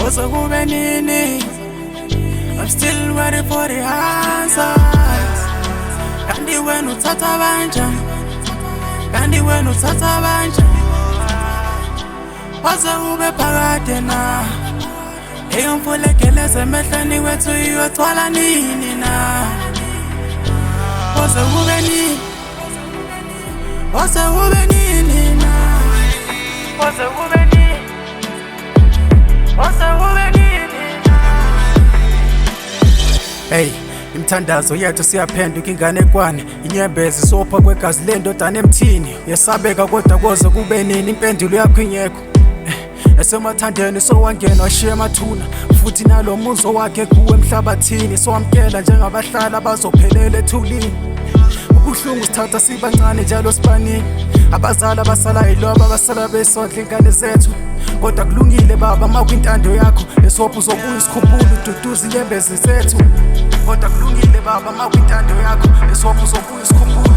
Koze kube nini, I'm still waiting for the answers. Kandi wena uthatha kanjani, kandi wena uthatha kanjani. Koze kube phakade na, eyomvulekeleze emehlweni wethu iyotwala nini na. Koze kube nini, koze kube nini na. Koze kube nini, koze kube nini na. Hey, imthandazo yethu siyaphenduka inganekwane, inyembezi sopha kwegazi lendodana emthini. Uyesabeka kodwa koze kube nini, impendulo yakho ingekho. Esemathandeni sowangena washiya amathuna, futhi nalo muzo wakhe kuwe emhlabathini. Sowamkela njengabahlali abazophelela ethulini. Ubuhlungu sithatha sibancane njalo sibaningi, abazali abasala yiloba abasala besondla ingane zethu. Kodwa kulungile baba makwintando yakho, esopha uzobuya isikhumbulo ududuza inyembezi zethu. Kodwa kulungile baba makwintando yakho, esopha uzobuya isikhumbulo.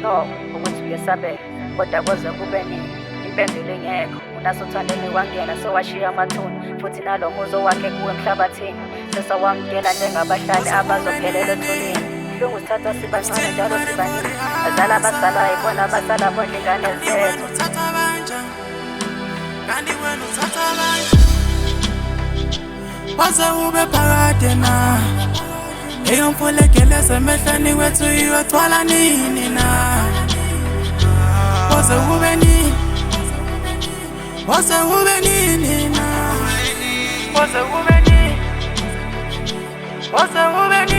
No, ukuthi uyesabe kodwa koze kube nini, impendulo ingekho. Unasothandeni wangena sowashiya amathuna, futhi nalo muzo wakhe kuwe emhlabathini. Sesawamkela njengabahlali abazophelela ethunini. Buhlungu sithatha sibancane njalo sibaningi, abazali abasalayo ibona abasala bondla ingane zethu. Kandi wena uthatha kanjani, koze kube phakade na, eyomvulekeleze emehlweni wethu iyotwala nini na. Koze kube nini, koze kube nini na. Koze kube nini, koze kube nini.